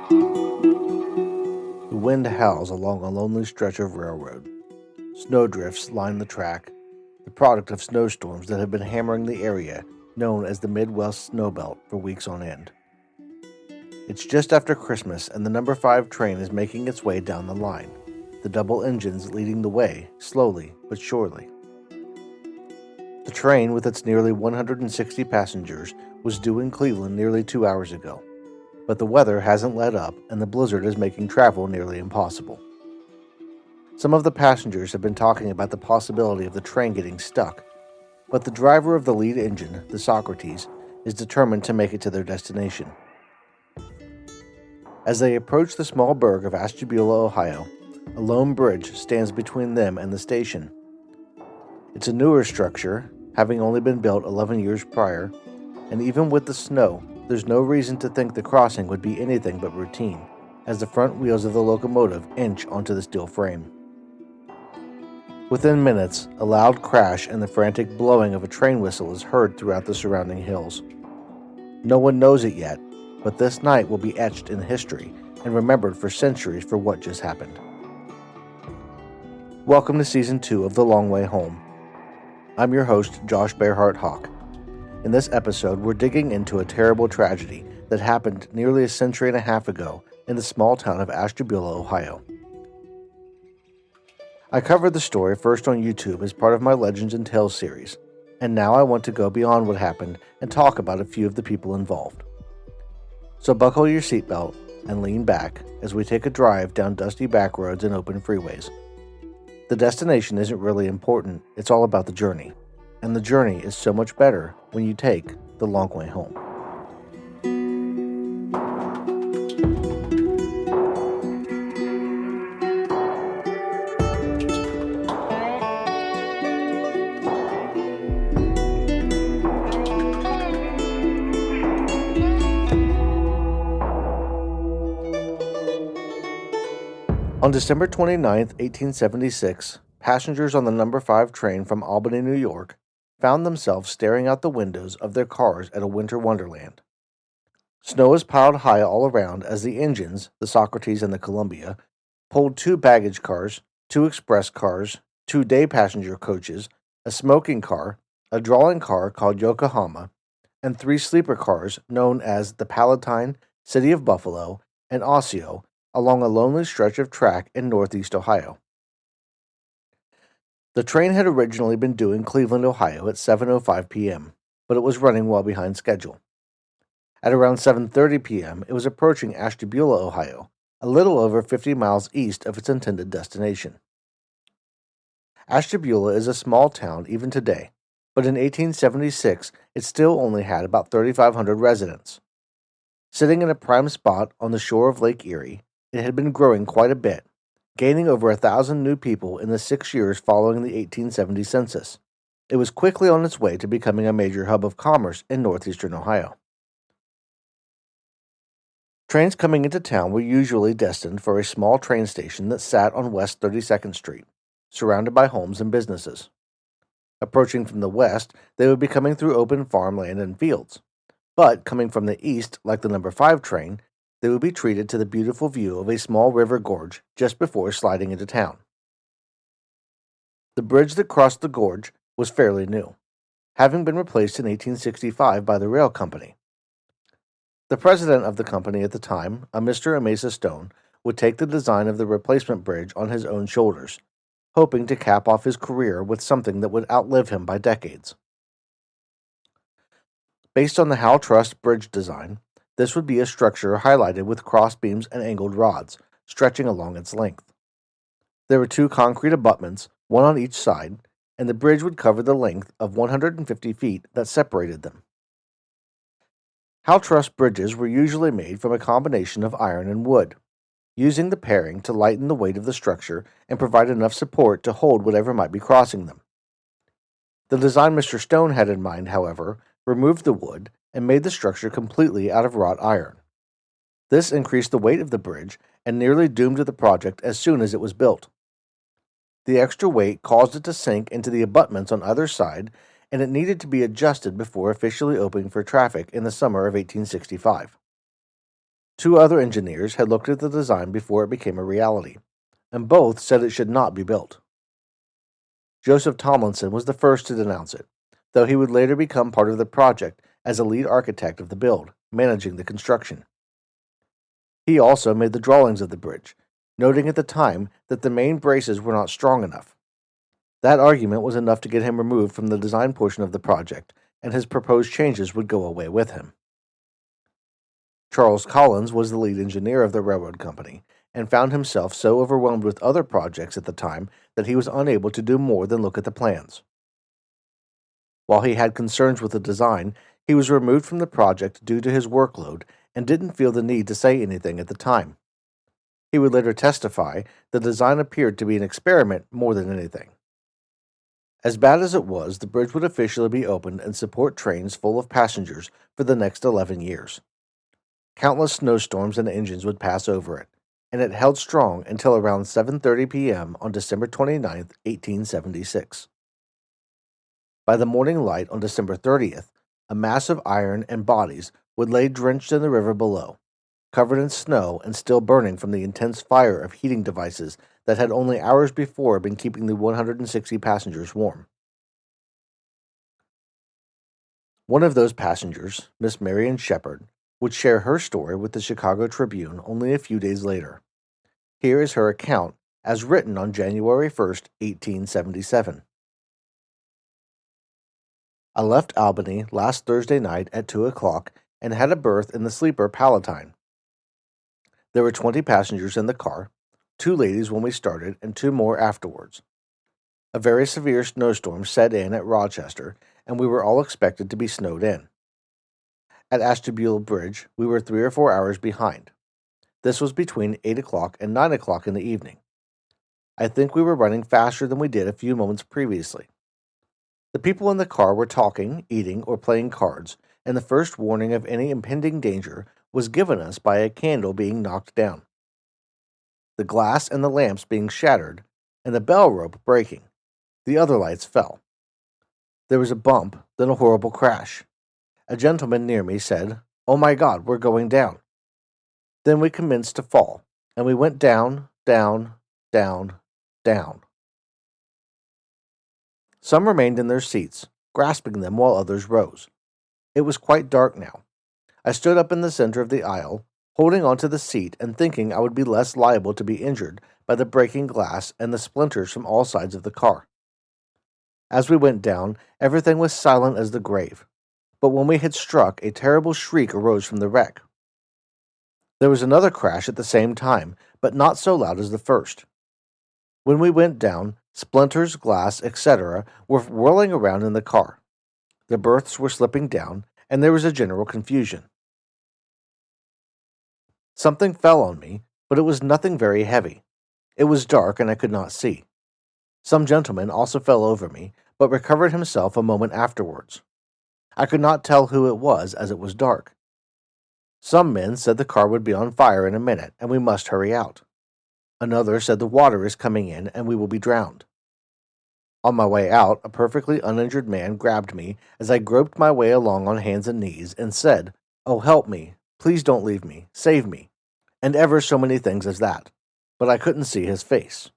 The wind howls along a lonely stretch of railroad. Snowdrifts line the track, the product of snowstorms that have been hammering the area known as the Midwest Snowbelt for weeks on end. It's just after Christmas and the number 5 train is making its way down the line, the double engines leading the way, slowly but surely. The train, with its nearly 160 passengers, was due in Cleveland nearly 2 hours ago, but the weather hasn't let up and the blizzard is making travel nearly impossible. Some of the passengers have been talking about the possibility of the train getting stuck, but the driver of the lead engine, the Socrates, is determined to make it to their destination. As they approach the small burg of Ashtabula, Ohio, a lone bridge stands between them and the station. It's a newer structure, having only been built 11 years prior, and even with the snow, there's no reason to think the crossing would be anything but routine, as the front wheels of the locomotive inch onto the steel frame. Within minutes, a loud crash and the frantic blowing of a train whistle is heard throughout the surrounding hills. No one knows it yet, but this night will be etched in history and remembered for centuries for what just happened. Welcome to Season 2 of The Long Way Home. I'm your host, Josh Bearheart Hawk. In this episode, we're digging into a terrible tragedy that happened nearly a century and a half ago in the small town of Ashtabula, Ohio. I covered the story first on YouTube as part of my Legends and Tales series, and now I want to go beyond what happened and talk about a few of the people involved. So buckle your seatbelt and lean back as we take a drive down dusty back roads and open freeways. The destination isn't really important, it's all about the journey, and the journey is so much better when you take the long way home. On December 29, 1876, passengers on the number 5 train from Albany, New York, found themselves staring out the windows of their cars at a winter wonderland. Snow was piled high all around as the engines, the Socrates and the Columbia, pulled 2 baggage cars, 2 express cars, 2 day passenger coaches, a smoking car, a drawing car called Yokohama, and 3 sleeper cars known as the Palatine, City of Buffalo, and Osseo, along a lonely stretch of track in northeast Ohio. The train had originally been due in Cleveland, Ohio at 7:05 p.m., but it was running well behind schedule. At around 7:30 p.m., it was approaching Ashtabula, Ohio, a little over 50 miles east of its intended destination. Ashtabula is a small town even today, but in 1876 it still only had about 3,500 residents. Sitting in a prime spot on the shore of Lake Erie, it had been growing quite a bit, gaining over 1,000 new people in the 6 years following the 1870 census. It was quickly on its way to becoming a major hub of commerce in northeastern Ohio. Trains coming into town were usually destined for a small train station that sat on West 32nd Street, surrounded by homes and businesses. Approaching from the west, they would be coming through open farmland and fields, but coming from the east, like the number 5 train, they would be treated to the beautiful view of a small river gorge just before sliding into town. The bridge that crossed the gorge was fairly new, having been replaced in 1865 by the rail company. The president of the company at the time, a Mr. Amasa Stone, would take the design of the replacement bridge on his own shoulders, hoping to cap off his career with something that would outlive him by decades. Based on the Howe Trust bridge design, this would be a structure highlighted with cross beams and angled rods, stretching along its length. There were 2 concrete abutments, one on each side, and the bridge would cover the length of 150 feet that separated them. Howe Truss bridges were usually made from a combination of iron and wood, using the pairing to lighten the weight of the structure and provide enough support to hold whatever might be crossing them. The design Mr. Stone had in mind, however, removed the wood and made the structure completely out of wrought iron. This increased the weight of the bridge and nearly doomed the project as soon as it was built. The extra weight caused it to sink into the abutments on either side, and it needed to be adjusted before officially opening for traffic in the summer of 1865. Two other engineers had looked at the design before it became a reality, and both said it should not be built. Joseph Tomlinson was the first to denounce it, though he would later become part of the project as a lead architect of the build, managing the construction. He also made the drawings of the bridge, noting at the time that the main braces were not strong enough. That argument was enough to get him removed from the design portion of the project, and his proposed changes would go away with him. Charles Collins was the lead engineer of the railroad company, and found himself so overwhelmed with other projects at the time that he was unable to do more than look at the plans. While he had concerns with the design, he was removed from the project due to his workload and didn't feel the need to say anything at the time. He would later testify the design appeared to be an experiment more than anything. As bad as it was, the bridge would officially be opened and support trains full of passengers for the next 11 years. Countless snowstorms and engines would pass over it, and it held strong until around 7:30 p.m. on December 29, 1876. By the morning light on December 30th, a mass of iron and bodies would lay drenched in the river below, covered in snow and still burning from the intense fire of heating devices that had only hours before been keeping the 160 passengers warm. One of those passengers, Miss Marion Shepherd, would share her story with the Chicago Tribune only a few days later. Here is her account, as written on January 1st, 1877. I left Albany last Thursday night at 2 o'clock and had a berth in the sleeper Palatine. There were 20 passengers in the car, 2 ladies when we started and 2 more afterwards. A very severe snowstorm set in at Rochester, and we were all expected to be snowed in. At Ashtabula Bridge, we were 3 or 4 hours behind. This was between 8 o'clock and 9 o'clock in the evening. I think we were running faster than we did a few moments previously. The people in the car were talking, eating, or playing cards, and the first warning of any impending danger was given us by a candle being knocked down, the glass and the lamps being shattered, and the bell rope breaking. The other lights fell. There was a bump, then a horrible crash. A gentleman near me said, "Oh my God, we're going down." Then we commenced to fall, and we went down, down, down, down. Some remained in their seats, grasping them while others rose. It was quite dark now. I stood up in the center of the aisle, holding onto the seat and thinking I would be less liable to be injured by the breaking glass and the splinters from all sides of the car. As we went down, everything was silent as the grave, but when we had struck, a terrible shriek arose from the wreck. There was another crash at the same time, but not so loud as the first. When we went down, splinters, glass, etc., were whirling around in the car. The berths were slipping down, and there was a general confusion. Something fell on me, but it was nothing very heavy. It was dark, and I could not see. Some gentleman also fell over me, but recovered himself a moment afterwards. I could not tell who it was, as it was dark. Some men said the car would be on fire in a minute, and we must hurry out. Another said the water is coming in, and we will be drowned. On my way out, a perfectly uninjured man grabbed me as I groped my way along on hands and knees and said, "Oh, help me. Please don't leave me. Save me." And ever so many things as that. But I couldn't see his face.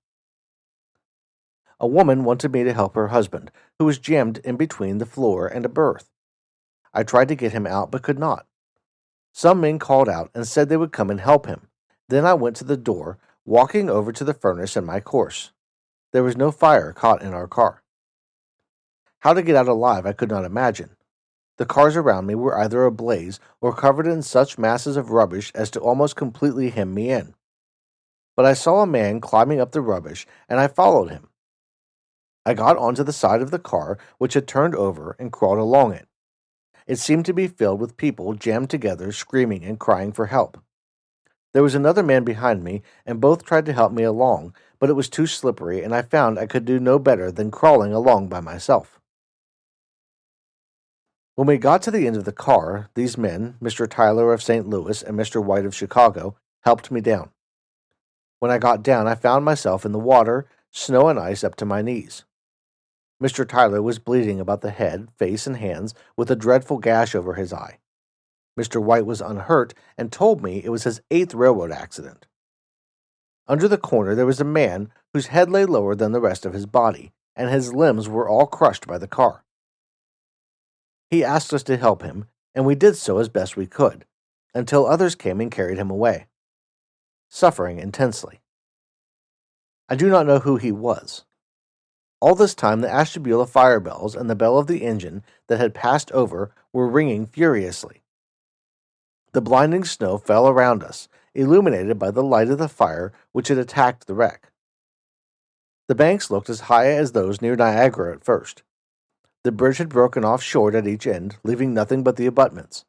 A woman wanted me to help her husband, who was jammed in between the floor and a berth. I tried to get him out, but could not. Some men called out and said they would come and help him. Then I went to the door, walking over to the furnace in my course. There was no fire caught in our car. How to get out alive I could not imagine. The cars around me were either ablaze or covered in such masses of rubbish as to almost completely hem me in. But I saw a man climbing up the rubbish, and I followed him. I got onto the side of the car, which had turned over, and crawled along it. It seemed to be filled with people jammed together, screaming and crying for help. There was another man behind me, and both tried to help me along, but it was too slippery, and I found I could do no better than crawling along by myself. When we got to the end of the car, these men, Mr. Tyler of St. Louis and Mr. White of Chicago, helped me down. When I got down, I found myself in the water, snow and ice up to my knees. Mr. Tyler was bleeding about the head, face, and hands, with a dreadful gash over his eye. Mr. White was unhurt and told me it was his 8th railroad accident. Under the corner there was a man whose head lay lower than the rest of his body, and his limbs were all crushed by the car. He asked us to help him, and we did so as best we could, until others came and carried him away, suffering intensely. I do not know who he was. All this time the Ashtabula fire bells and the bell of the engine that had passed over were ringing furiously. The blinding snow fell around us, illuminated by the light of the fire which had attacked the wreck. The banks looked as high as those near Niagara at first. The bridge had broken off short at each end, leaving nothing but the abutments.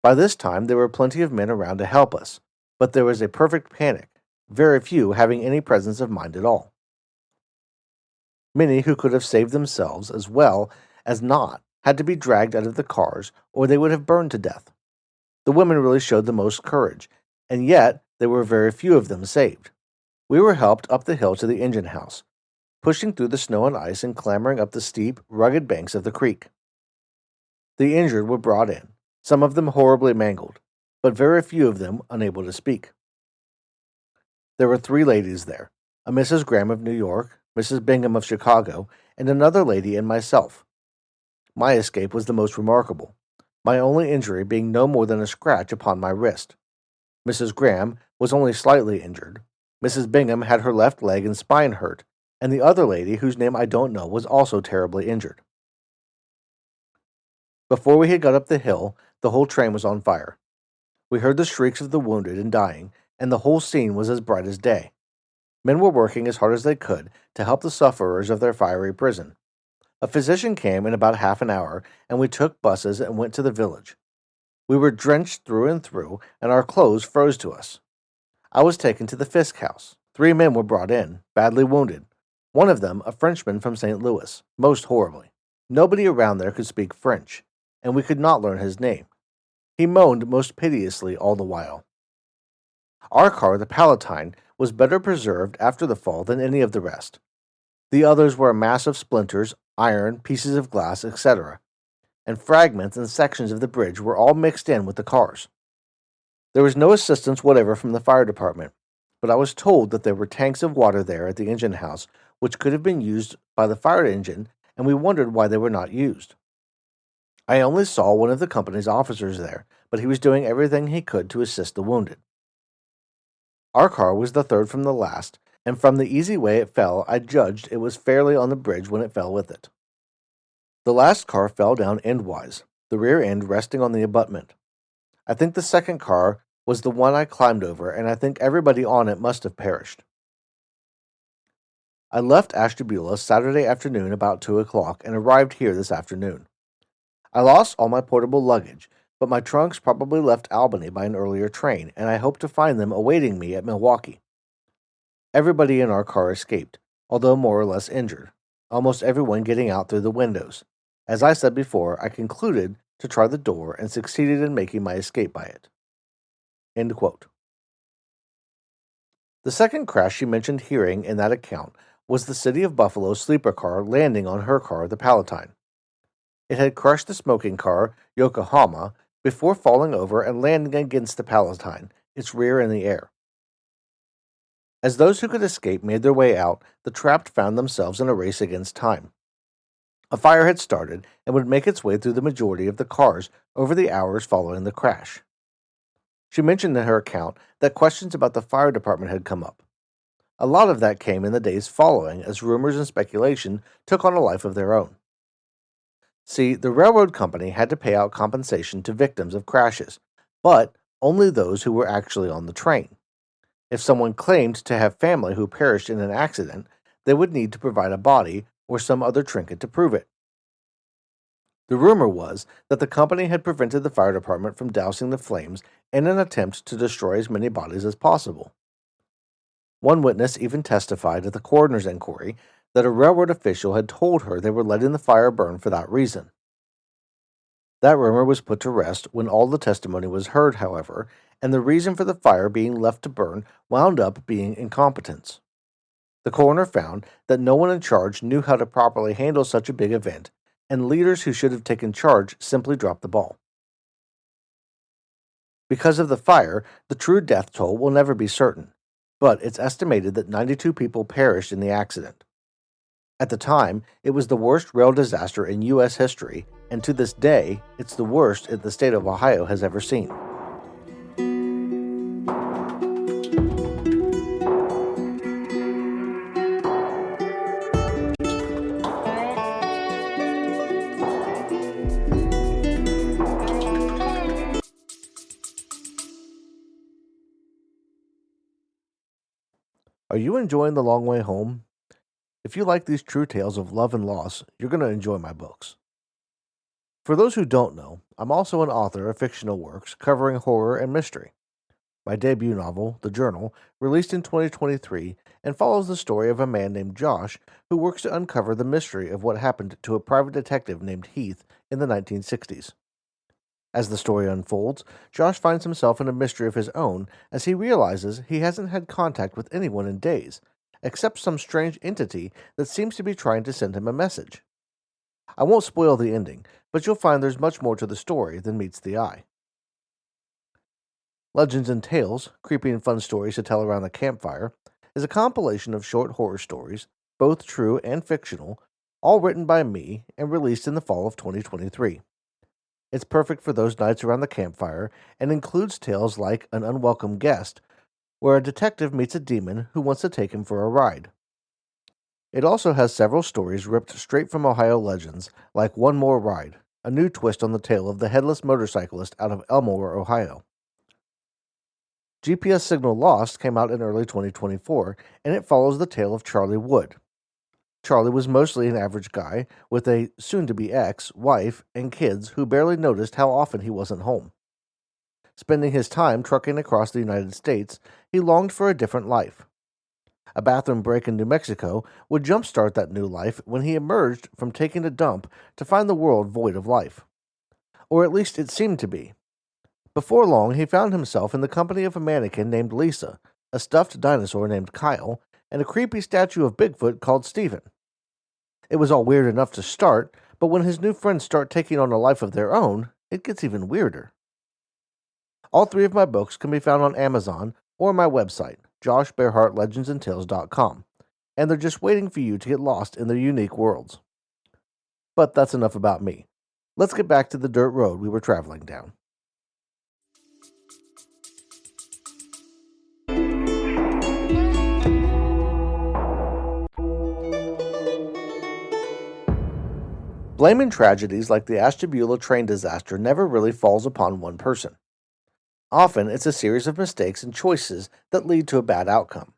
By this time there were plenty of men around to help us, but there was a perfect panic, very few having any presence of mind at all. Many who could have saved themselves as well as not had to be dragged out of the cars, or they would have burned to death. The women really showed the most courage, and yet there were very few of them saved. We were helped up the hill to the engine house, pushing through the snow and ice and clambering up the steep, rugged banks of the creek. The injured were brought in, some of them horribly mangled, but very few of them unable to speak. There were 3 ladies there, a Mrs. Graham of New York, Mrs. Bingham of Chicago, and another lady and myself. My escape was the most remarkable, my only injury being no more than a scratch upon my wrist. Mrs. Graham was only slightly injured. Mrs. Bingham had her left leg and spine hurt, and the other lady, whose name I don't know, was also terribly injured. Before we had got up the hill, the whole train was on fire. We heard the shrieks of the wounded and dying, and the whole scene was as bright as day. Men were working as hard as they could to help the sufferers of their fiery prison. A physician came in about half an hour, and we took buses and went to the village. We were drenched through and through, and our clothes froze to us. I was taken to the Fisk house. 3 men were brought in, badly wounded. One of them, a Frenchman from St. Louis, most horribly. Nobody around there could speak French, and we could not learn his name. He moaned most piteously all the while. Our car, the Palatine, was better preserved after the fall than any of the rest. The others were a mass of splinters, iron, pieces of glass, etc., and fragments and sections of the bridge were all mixed in with the cars. There was no assistance whatever from the fire department, but I was told that there were tanks of water there at the engine house which could have been used by the fire engine, and we wondered why they were not used. I only saw one of the company's officers there, but he was doing everything he could to assist the wounded. Our car was the 3rd from the last, and from the easy way it fell, I judged it was fairly on the bridge when it fell with it. The last car fell down endwise, the rear end resting on the abutment. I think the second car was the one I climbed over, and I think everybody on it must have perished. I left Ashtabula Saturday afternoon about 2 o'clock and arrived here this afternoon. I lost all my portable luggage, but my trunks probably left Albany by an earlier train, and I hope to find them awaiting me at Milwaukee. Everybody in our car escaped, although more or less injured, almost everyone getting out through the windows. As I said before, I concluded to try the door and succeeded in making my escape by it. End quote. The second crash she mentioned hearing in that account was the City of Buffalo sleeper car landing on her car, the Palatine. It had crushed the smoking car, Yokohama, before falling over and landing against the Palatine, its rear in the air. As those who could escape made their way out, the trapped found themselves in a race against time. A fire had started and would make its way through the majority of the cars over the hours following the crash. She mentioned in her account that questions about the fire department had come up. A lot of that came in the days following as rumors and speculation took on a life of their own. See, the railroad company had to pay out compensation to victims of crashes, but only those who were actually on the train. If someone claimed to have family who perished in an accident, they would need to provide a body or some other trinket to prove it. The rumor was that the company had prevented the fire department from dousing the flames in an attempt to destroy as many bodies as possible. One witness even testified at the coroner's inquiry that a railroad official had told her they were letting the fire burn for that reason. That rumor was put to rest when all the testimony was heard, however, and the reason for the fire being left to burn wound up being incompetence. The coroner found that no one in charge knew how to properly handle such a big event, and leaders who should have taken charge simply dropped the ball. Because of the fire, the true death toll will never be certain, but it's estimated that 92 people perished in the accident. At the time, it was the worst rail disaster in U.S. history, and to this day, it's the worst that the state of Ohio has ever seen. Are you enjoying The Long Way Home? If you like these true tales of love and loss, you're going to enjoy my books. For those who don't know, I'm also an author of fictional works covering horror and mystery. My debut novel, The Journal, released in 2023, and follows the story of a man named Josh who works to uncover the mystery of what happened to a private detective named Heath in the 1960s. As the story unfolds, Josh finds himself in a mystery of his own as he realizes he hasn't had contact with anyone in days, except some strange entity that seems to be trying to send him a message. I won't spoil the ending, but you'll find there's much more to the story than meets the eye. Legends and Tales, creepy and fun stories to tell around the campfire, is a compilation of short horror stories, both true and fictional, all written by me and released in the fall of 2023. It's perfect for those nights around the campfire and includes tales like An Unwelcome Guest, where a detective meets a demon who wants to take him for a ride. It also has several stories ripped straight from Ohio legends, like One More Ride, a new twist on the tale of the headless motorcyclist out of Elmore, Ohio. GPS Signal Lost came out in early 2024, and it follows the tale of Charlie Wood. Charlie was mostly an average guy with a soon-to-be ex, wife, and kids who barely noticed how often he wasn't home. Spending his time trucking across the United States, he longed for a different life. A bathroom break in New Mexico would jumpstart that new life when he emerged from taking a dump to find the world void of life. Or at least it seemed to be. Before long, he found himself in the company of a mannequin named Lisa, a stuffed dinosaur named Kyle, and a creepy statue of Bigfoot called Stephen. It was all weird enough to start, but when his new friends start taking on a life of their own, it gets even weirder. All three of my books can be found on Amazon or my website, joshbearhartlegendsandtales.com, and they're just waiting for you to get lost in their unique worlds. But that's enough about me. Let's get back to the dirt road we were traveling down. Blaming tragedies like the Ashtabula train disaster never really falls upon one person. Often, it's a series of mistakes and choices that lead to a bad outcome.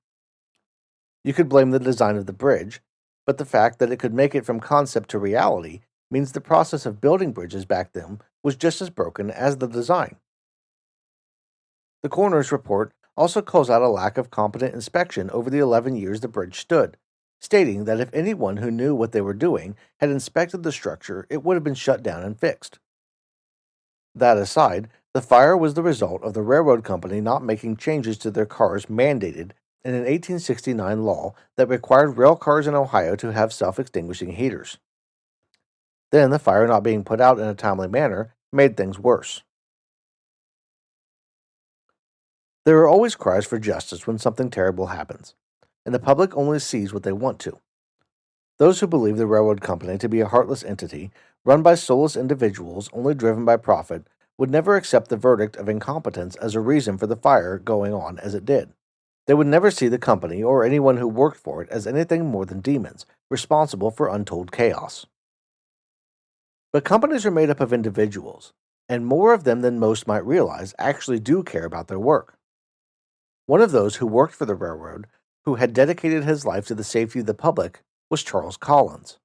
You could blame the design of the bridge, but the fact that it could make it from concept to reality means the process of building bridges back then was just as broken as the design. The coroner's report also calls out a lack of competent inspection over the 11 years the bridge stood, stating that if anyone who knew what they were doing had inspected the structure, it would have been shut down and fixed. That aside, the fire was the result of the railroad company not making changes to their cars mandated in an 1869 law that required rail cars in Ohio to have self-extinguishing heaters. Then the fire not being put out in a timely manner made things worse. There are always cries for justice when something terrible happens, and the public only sees what they want to. Those who believe the railroad company to be a heartless entity, run by soulless individuals only driven by profit, would never accept the verdict of incompetence as a reason for the fire going on as it did. They would never see the company or anyone who worked for it as anything more than demons, responsible for untold chaos. But companies are made up of individuals, and more of them than most might realize actually do care about their work. One of those who worked for the railroad, who had dedicated his life to the safety of the public, was Charles Collins.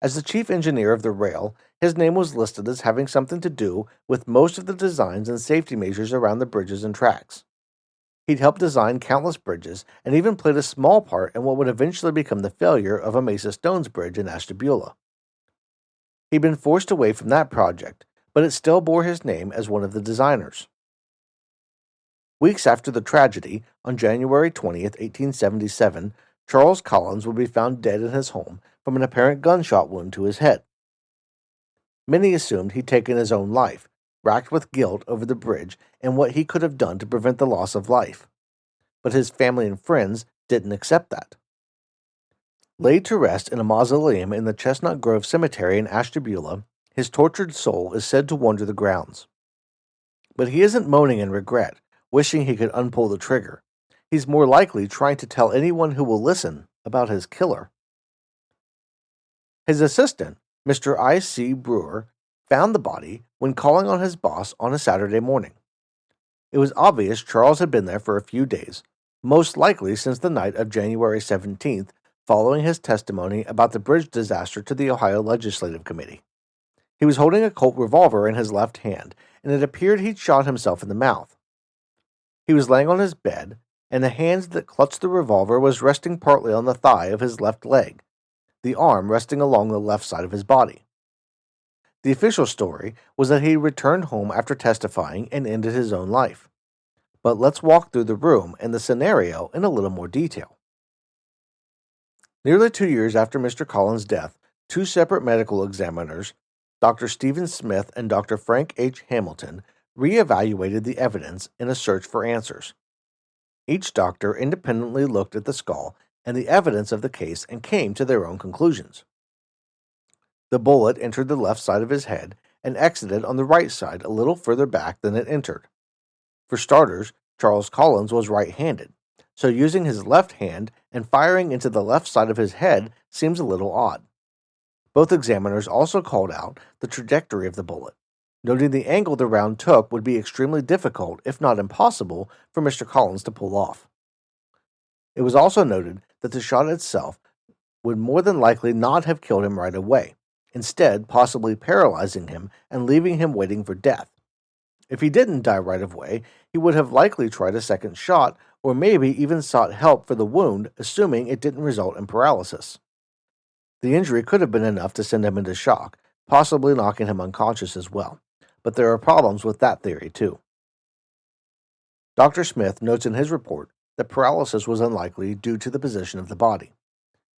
As the chief engineer of the rail, his name was listed as having something to do with most of the designs and safety measures around the bridges and tracks. He'd helped design countless bridges and even played a small part in what would eventually become the failure of a Mesa Stones Bridge in Ashtabula. He'd been forced away from that project, but it still bore his name as one of the designers. Weeks after the tragedy, on January 20th, 1877, Charles Collins would be found dead in his home from an apparent gunshot wound to his head. Many assumed he'd taken his own life, racked with guilt over the bridge and what he could have done to prevent the loss of life. But his family and friends didn't accept that. Laid to rest in a mausoleum in the Chestnut Grove Cemetery in Ashtabula, his tortured soul is said to wander the grounds. But he isn't moaning in regret, wishing he could unpull the trigger. He's more likely trying to tell anyone who will listen about his killer. His assistant, Mr. I.C. Brewer, found the body when calling on his boss on a Saturday morning. It was obvious Charles had been there for a few days, most likely since the night of January 17th, following his testimony about the bridge disaster to the Ohio Legislative Committee. He was holding a Colt revolver in his left hand, and it appeared he'd shot himself in the mouth. He was laying on his bed, and the hand that clutched the revolver was resting partly on the thigh of his left leg, the arm resting along the left side of his body. The official story was that he returned home after testifying and ended his own life. But let's walk through the room and the scenario in a little more detail. Nearly 2 years after Mr. Collins' death, two separate medical examiners, Dr. Stephen Smith and Dr. Frank H. Hamilton, reevaluated the evidence in a search for answers. Each doctor independently looked at the skull and the evidence of the case and came to their own conclusions. The bullet entered the left side of his head and exited on the right side a little further back than it entered. For starters, Charles Collins was right-handed, so using his left hand and firing into the left side of his head seems a little odd. Both examiners also called out the trajectory of the bullet, noting the angle the round took would be extremely difficult, if not impossible, for Mr. Collins to pull off. It was also noted that the shot itself would more than likely not have killed him right away, instead possibly paralyzing him and leaving him waiting for death. If he didn't die right away, he would have likely tried a second shot or maybe even sought help for the wound, assuming it didn't result in paralysis. The injury could have been enough to send him into shock, possibly knocking him unconscious as well, but there are problems with that theory too. Dr. Smith notes in his report that paralysis was unlikely due to the position of the body.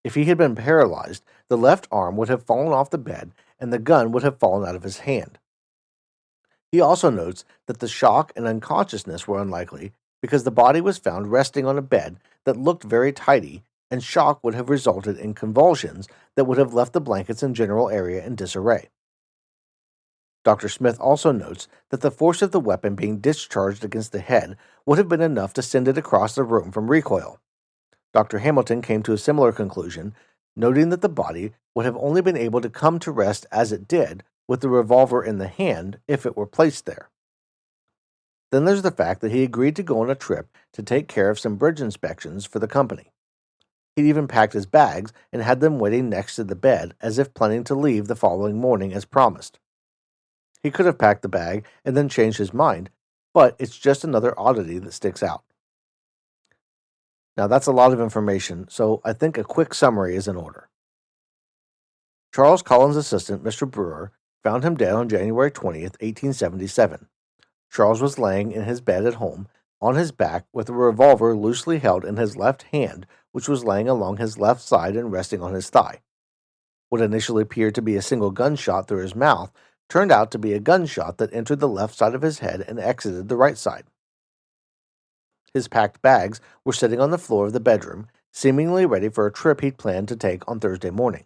If he had been paralyzed, the left arm would have fallen off the bed and the gun would have fallen out of his hand. He also notes that the shock and unconsciousness were unlikely because the body was found resting on a bed that looked very tidy, and shock would have resulted in convulsions that would have left the blankets and general area in disarray. Dr. Smith also notes that the force of the weapon being discharged against the head would have been enough to send it across the room from recoil. Dr. Hamilton came to a similar conclusion, noting that the body would have only been able to come to rest as it did with the revolver in the hand if it were placed there. Then there's the fact that he agreed to go on a trip to take care of some bridge inspections for the company. He'd even packed his bags and had them waiting next to the bed as if planning to leave the following morning as promised. He could have packed the bag and then changed his mind, but it's just another oddity that sticks out. Now that's a lot of information, so I think a quick summary is in order. Charles Collins' assistant, Mr. Brewer, found him dead on January 20th, 1877. Charles was laying in his bed at home, on his back with a revolver loosely held in his left hand, which was laying along his left side and resting on his thigh. What initially appeared to be a single gunshot through his mouth turned out to be a gunshot that entered the left side of his head and exited the right side. His packed bags were sitting on the floor of the bedroom, seemingly ready for a trip he'd planned to take on Thursday morning.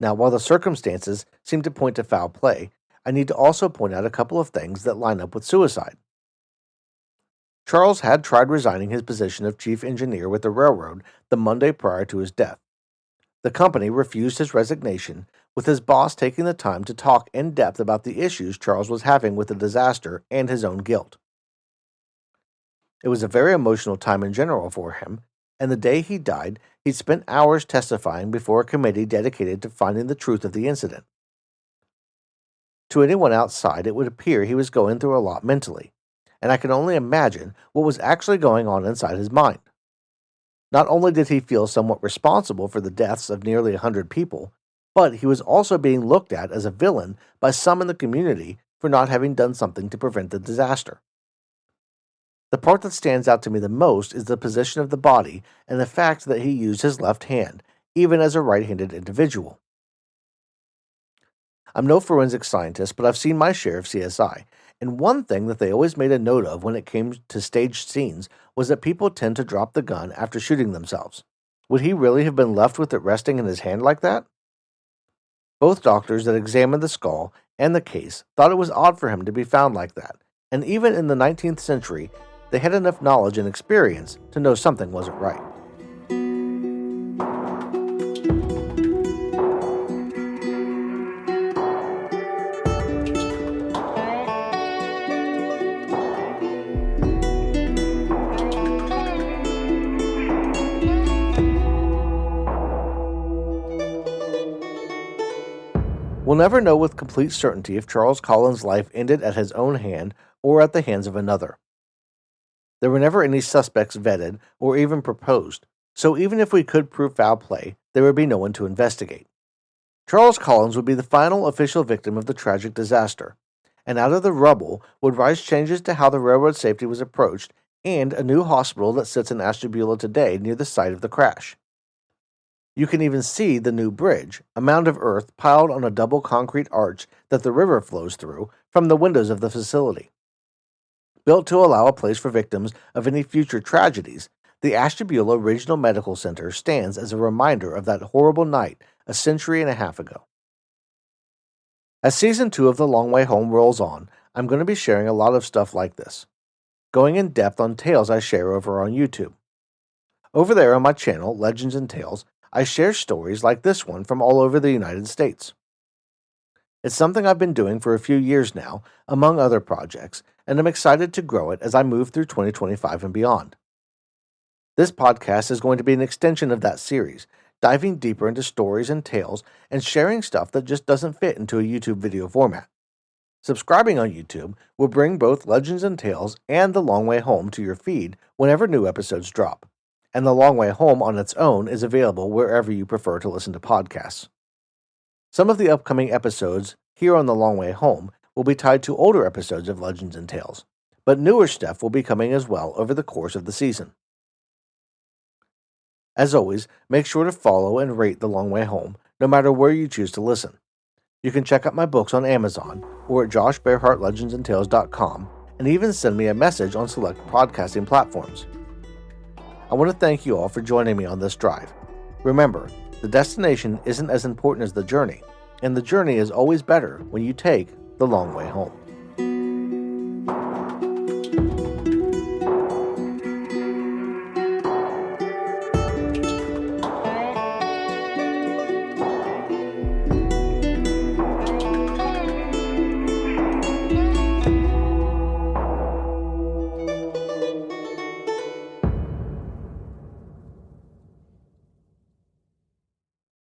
Now, while the circumstances seem to point to foul play, I need to also point out a couple of things that line up with suicide. Charles had tried resigning his position of chief engineer with the railroad the Monday prior to his death. The company refused his resignation, with his boss taking the time to talk in depth about the issues Charles was having with the disaster and his own guilt. It was a very emotional time in general for him, and the day he died, he'd spent hours testifying before a committee dedicated to finding the truth of the incident. To anyone outside, it would appear he was going through a lot mentally, and I can only imagine what was actually going on inside his mind. Not only did he feel somewhat responsible for the deaths of nearly 100 people, but he was also being looked at as a villain by some in the community for not having done something to prevent the disaster. The part that stands out to me the most is the position of the body and the fact that he used his left hand, even as a right-handed individual. I'm no forensic scientist, but I've seen my share of CSI, and one thing that they always made a note of when it came to staged scenes was that people tend to drop the gun after shooting themselves. Would he really have been left with it resting in his hand like that? Both doctors that examined the skull and the case thought it was odd for him to be found like that, and even in the 19th century, they had enough knowledge and experience to know something wasn't right. We'll never know with complete certainty if Charles Collins' life ended at his own hand or at the hands of another. There were never any suspects vetted or even proposed, so even if we could prove foul play, there would be no one to investigate. Charles Collins would be the final official victim of the tragic disaster, and out of the rubble would rise changes to how the railroad safety was approached and a new hospital that sits in Ashtabula today near the site of the crash. You can even see the new bridge, a mound of earth piled on a double concrete arch that the river flows through, from the windows of the facility. Built to allow a place for victims of any future tragedies, the Ashtabula Regional Medical Center stands as a reminder of that horrible night a century and a half ago. As Season 2 of The Long Way Home rolls on, I'm going to be sharing a lot of stuff like this, going in depth on tales I share over on YouTube. Over there on my channel, Legends and Tales, I share stories like this one from all over the United States. It's something I've been doing for a few years now, among other projects, and I'm excited to grow it as I move through 2025 and beyond. This podcast is going to be an extension of that series, diving deeper into stories and tales and sharing stuff that just doesn't fit into a YouTube video format. Subscribing on YouTube will bring both Legends and Tales and The Long Way Home to your feed whenever new episodes drop. And The Long Way Home on its own is available wherever you prefer to listen to podcasts. Some of the upcoming episodes here on The Long Way Home will be tied to older episodes of Legends and Tales, but newer stuff will be coming as well over the course of the season. As always, make sure to follow and rate The Long Way Home, no matter where you choose to listen. You can check out my books on Amazon or at joshbearhartlegendsandtales.com, and even send me a message on select podcasting platforms. I want to thank you all for joining me on this drive. Remember, the destination isn't as important as the journey, and the journey is always better when you take the long way home.